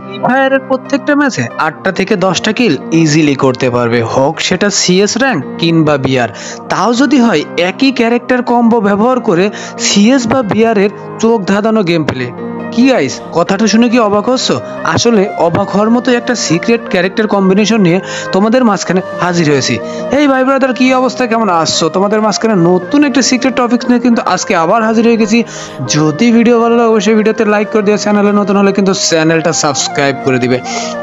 Free ফায়ারের প্রত্যেকটা ম্যাচে 8টা থেকে 10টা কিল ইজিলি করতে পারবে, হোক সেটা সিএস র্যাঙ্ক কিংবা বিআর। তাও যদি হয় একই ক্যারেক্টার কম্বো ব্যবহার করে সিএস বা বিআর এর চোখ ধাঁধানো গেম প্লে। কি গাইস, কথাটা শুনে কি অবাক হচ্ছ? আসলে অবাক হওয়ার মতো একটা সিক্রেট ক্যারেক্টার কম্বিনেশন নিয়ে তোমাদের মাঝখানে হাজির হয়েছি। এই ভাই ব্রাদার, কি অবস্থা, কেমন আসছো? তোমাদের মাঝখানে নতুন একটা সিক্রেট টপিক নিয়ে কিন্তু আজকে আবার হাজির হয়ে গেছি। যদি ভিডিও ভালো লাগে অবশ্যই ভিডিওতে লাইক করে দিও, চ্যানেলে নতুন হলে কিন্তু চ্যানেলটা সাবস্ক্রাইব করে দিবে।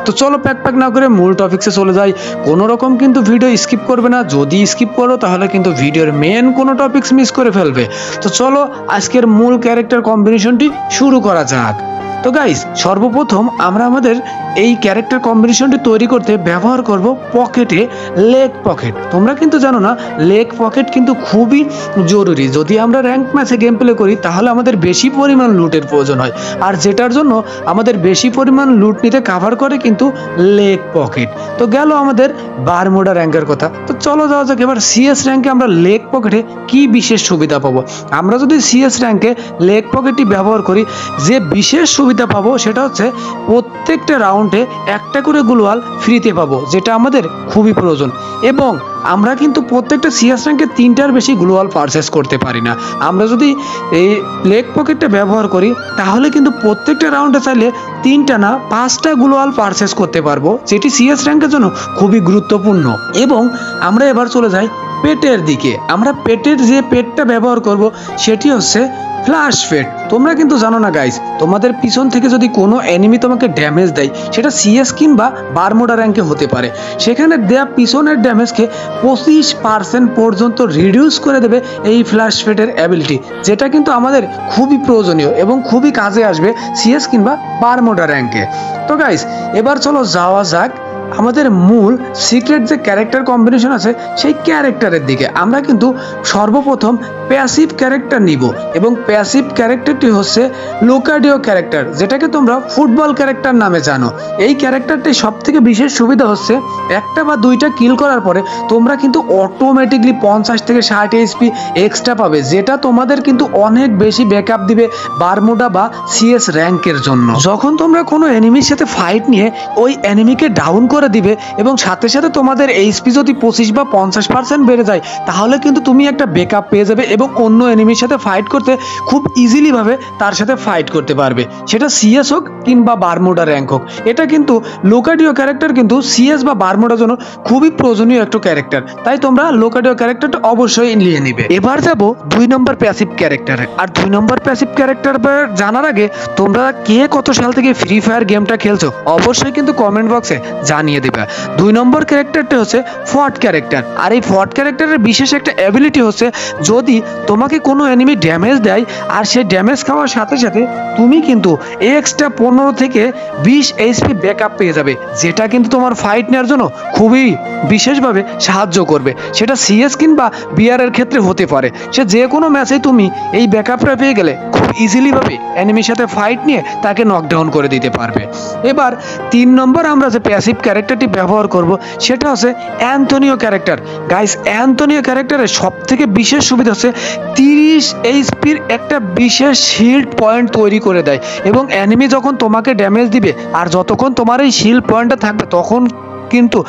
তো চলো প্যাক না করে মূল টপিক্সে চলে যাই। কোনো রকম কিন্তু ভিডিও স্কিপ করবে না, যদি স্কিপ করো তাহলে কিন্তু ভিডিওর মেন কোনো টপিক্স মিস করে ফেলবে। তো চলো আজকের মূল ক্যারেক্টার কম্বিনেশনটি শুরু করা যাক। তো গাইস, সর্বপ্রথম আমরা আমাদের এই ক্যারেক্টার কম্বিনেশনটি তৈরি করতে ব্যবহার করব পকেটে লেগ পকেট। তোমরা কিন্তু জানো না, লেগ পকেট কিন্তু খুবই জরুরি। যদি আমরা র্যাঙ্ক ম্যাচে গেম প্লে করি তাহলে আমাদের বেশি পরিমাণ লুটের প্রয়োজন হয়, আর যেটার জন্য আমাদের বেশি পরিমাণ লুট নিতে কাভার করে কিন্তু লেগ পকেট। তো গেল আমাদের বারমুডা র্যাঙ্কের কথা। তো চলো যাওয়া যাক এবার সিএস র্যাঙ্কে আমরা লেগ পকেটে কি বিশেষ সুবিধা পাবো। আমরা যদি সিএস র্যাঙ্কে লেগ পকেটটি ব্যবহার করি, যে বিশেষ সুবিধা পাবো সেটা হচ্ছে প্রত্যেকটা রাউন্ডে একটা করে গ্লোয়াল ফ্রিতে পাবো, যেটা আমাদের খুবই প্রয়োজন। এবং আমরা কিন্তু প্রত্যেকটা সিএস র্যাঙ্কে 3টার বেশি গ্লোয়াল পারচেস করতে পারি না। আমরা যদি এই লেগ পকেটটা ব্যবহার করি তাহলে কিন্তু প্রত্যেকটা রাউন্ডে চাইলে 3টা না 5টা গ্লোয়াল পারচেস করতে পারবো, যেটি সিএস র্যাঙ্কের জন্য খুবই গুরুত্বপূর্ণ। এবং আমরা এবার চলে যাই পেটের দিকে। আমরা পেটের যে পেটটা ব্যবহার করব সেটি হচ্ছে ফ্ল্যাশ পেট। তোমরা কিন্তু জানো না গাইস, তোমাদের পিছন থেকে যদি কোনো এনিমি তোমাকে ড্যামেজ দেয়, সেটা সিএস কিংবা বারমুডা র্যাঙ্কে হতে পারে, সেখানে দেয়া পিছনের ড্যামেজকে 25% পর্যন্ত রিডিউস করে দেবে এই ফ্ল্যাশ পেটের অ্যাবিলিটি, যেটা কিন্তু আমাদের খুবই প্রয়োজনীয় এবং খুবই কাজে আসবে সিএস কিংবা বারমুডা র্যাঙ্কে। তো গাইস, এবার চলো যাওয়া যাক আমাদের মূল সিক্রেট যে ক্যারেক্টার কম্বিনেশন আছে সেই ক্যারেক্টারের দিকে। আমরা কিন্তু সর্বপ্রথম প্যাসিভ ক্যারেক্টার নিব, এবং প্যাসিভ ক্যারেক্টারটি হচ্ছে লোকাডিও ক্যারেক্টার, যেটাকে তোমরা ফুটবল ক্যারেক্টার নামে জানো। এই ক্যারেক্টারটি সব থেকে বিশেষ সুবিধা হচ্ছে একটা বা 2টা কিল করার পরে তোমরা কিন্তু অটোমেটিকলি 50 থেকে 60 এইচপি এক্সট্রা পাবে, যেটা তোমাদের কিন্তু অনেক বেশি ব্যাকআপ দিবে বারমুডা বা সিএস র্যাঙ্কের জন্য। যখন তোমরা কোনো এনিমির সাথে ফাইট নিয়ে ওই এনিমিকে ডাউন করে দিবে এবং সাথে সাথে তোমাদের এইচপি যদি 25 বা 50% বেড়ে যায়, তাহলে কিন্তু তুমি একটা ব্যাকআপ পেয়ে যাবে এবং অন্য এনিমির সাথে ফাইট করতে খুব ইজিলি ভাবে তার সাথে ফাইট করতে পারবে, সেটা সিএস হোক কিংবা বারমুডা র্যাঙ্ক হোক। এটা কিন্তু লোকাডিও ক্যারেক্টার কিন্তু সিএস বা বারমুডার জন্য খুবই প্রয়োজনীয় একটা ক্যারেক্টার, তাই তোমরা লোকাডিও ক্যারেক্টারটা অবশ্যই নিয়ে নিবে। এবার যাব 2 নম্বর প্যাসিভ ক্যারেক্টারে। আর 2 নম্বর প্যাসিভ ক্যারেক্টার জানার আগে তোমরা কে কত সাল থেকে ফ্রি ফায়ার গেমটা খেলছো অবশ্যই কিন্তু কমেন্ট বক্সে জানিয়ে দিবে। 2 নম্বর ক্যারেক্টারটা হচ্ছে ফট ক্যারেক্টার। আর এই ফট ক্যারেক্টারের বিশেষ একটা অ্যাবিলিটি হচ্ছে, যদি তোমাকে কোনো এনিমি ড্যামেজ দেয় আর সেই ড্যামেজ খাওয়ার সাথে সাথে তুমি কিন্তু এক্সট্রা 15 থেকে 20 এইচপি ব্যাকআপ পেয়ে যাবে, যেটা কিন্তু তোমার ফাইট নেওয়ার জন্য খুবই বিশেষভাবে সাহায্য করবে। সেটা সিএস কিংবা বিআর এর ক্ষেত্রে হতে পারে, সে যে কোনো ম্যাচে তুমি এই ব্যাকআপটা পেয়ে গেলে খুব ইজিলি ভাবে এনিমির সাথে ফাইট নিয়ে তাকে নকডাউন করে দিতে পারবে। এবার 3 নম্বর আমরা যে প্যাসিভ ক্যারেক্টারটি ব্যবহার করব সেটা হচ্ছে অ্যান্থনিও ক্যারেক্টার। গাইস, অ্যান্থনিও ক্যারেক্টারের সব থেকে বিশেষ সুবিধা হচ্ছে 30 এইচপির একটা বিশেষ শিল্ড পয়েন্ট তৈরি করে দেয়, এবং এনিমি যখন তোমাকে ড্যামেজ দিবে আর যতক্ষণ তোমার এই শিল্ড পয়েন্টটা থাকবে তখন কিন্তু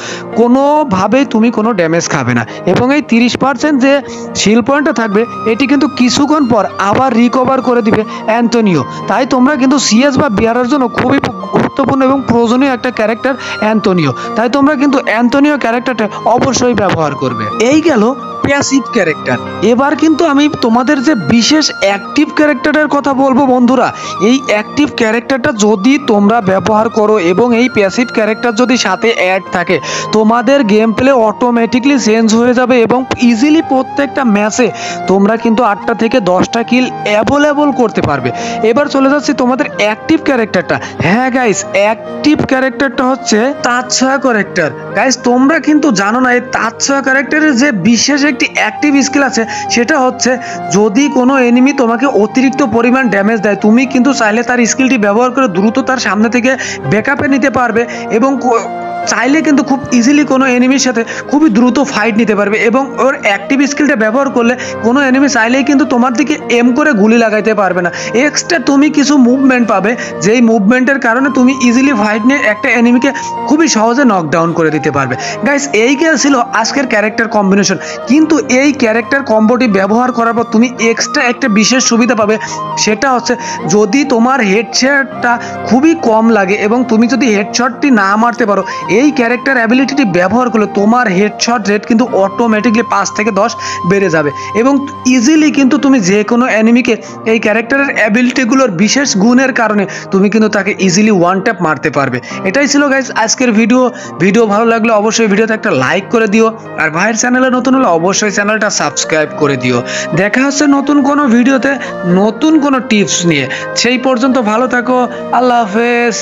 কোনোভাবেই তুমি কোনো ড্যামেজ খাবে না। এবং এই 30% যে শিল্ড পয়েন্টটা থাকবে এটি কিন্তু কিছুক্ষণ পর আবার রিকভার করে দিবে অ্যান্থনিও। তাই তোমরা কিন্তু সিএস বা বিআরের জন্য খুবই গুরুত্বপূর্ণ এবং প্রয়োজনীয় একটা ক্যারেক্টার অ্যান্থনিও, তাই তোমরা কিন্তু অ্যান্থনিও ক্যারেক্টারটা অবশ্যই ব্যবহার করবে। এই গেল প্যাসিভ ক্যারেক্টার। এবার কিন্তু আমি তোমাদের যে বিশেষ অ্যাক্টিভ ক্যারেক্টারের কথা বলবো বন্ধুরা। এই অ্যাক্টিভ ক্যারেক্টারটা যদি তোমরা ব্যবহার করো এবং এই প্যাসিভ ক্যারেক্টার যদি সাথে অ্যাড থাকে, তোমাদের গেম প্লে অটোমেটিকলি চেঞ্জ হয়ে যাবে এবং ইজিলি প্রত্যেকটা ম্যাচে তোমরা কিন্তু 8টা থেকে 10টা কিল অ্যাভেলেবল করতে পারবে। এবার চলে যাচ্ছি তোমাদের অ্যাক্টিভ ক্যারেক্টারটা। হ্যাঁ গাইস, অ্যাক্টিভ ক্যারেক্টারটা হচ্ছে তাছায়া ক্যারেক্টার। গাইস, তোমরা কিন্তু জানো না এই তাছায়া ক্যারেক্টারের যে বিশেষ একটি অ্যাক্টিভ স্কিল আছে, সেটা হচ্ছে যদি কোনো এনিমি তোমাকে অতিরিক্ত পরিমাণ ড্যামেজ দেয়, তুমি কিন্তু চাইলে তার স্কিলটি ব্যবহার করে দ্রুত তার সামনে থেকে ব্যাকআপে নিতে পারবে এবং চাইলে কিন্তু খুব ইজিলি কোনো এনিমির সাথে খুবই দ্রুত ফাইট নিতে পারবে এবং ওর অ্যাক্টিভ স্কিলটা ব্যবহার করলে কোনো এনিমি চাইলেই কিন্তু তোমার দিকে এম করে গুলি লাগাইতে পারবে না। এক্সট্রা তুমি কিছু মুভমেন্ট পাবে, যেই মুভমেন্টের কারণে তুমি ইজিলি ফাইট নিয়ে একটা এনিমিকে খুবই সহজে নকডাউন করে দিতে পারবে। গাইস, এই ছিল আজকের ক্যারেক্টার কম্বিনেশন। কিন্তু এই ক্যারেক্টার কম্বোটি ব্যবহার করার পর তুমি এক্সট্রা একটা বিশেষ সুবিধা পাবে, সেটা হচ্ছে যদি তোমার হেডশটটা খুবই কম লাগে এবং তুমি যদি হেডশটটি না মারতে পারো, এই ক্যারেক্টার অ্যাবিলিটিটি ব্যবহার করলে তোমার হেডশট রেট কিন্তু অটোমেটিকলি 5 থেকে 10 বেড়ে যাবে এবং ইজিলি কিন্তু তুমি যে কোনো এনিমিকে এই ক্যারেক্টারের অ্যাবিলিটিগুলোর বিশেষ গুণের কারণে তুমি কিন্তু তাকে ইজিলি ওয়ান ট্যাপ মারতে পারবে। এটাই ছিল গাইস আজকের ভিডিও ভালো লাগলে অবশ্যই ভিডিওতে একটা লাইক করে দিও, আর ভাইয়ের চ্যানেলে নতুন হলে অবশ্যই চ্যানেলটা সাবস্ক্রাইব করে দিও। দেখা হচ্ছে নতুন কোনো ভিডিওতে নতুন কোনো টিপস নিয়ে। সেই পর্যন্ত ভালো থাকো, আল্লাহ হাফেজ।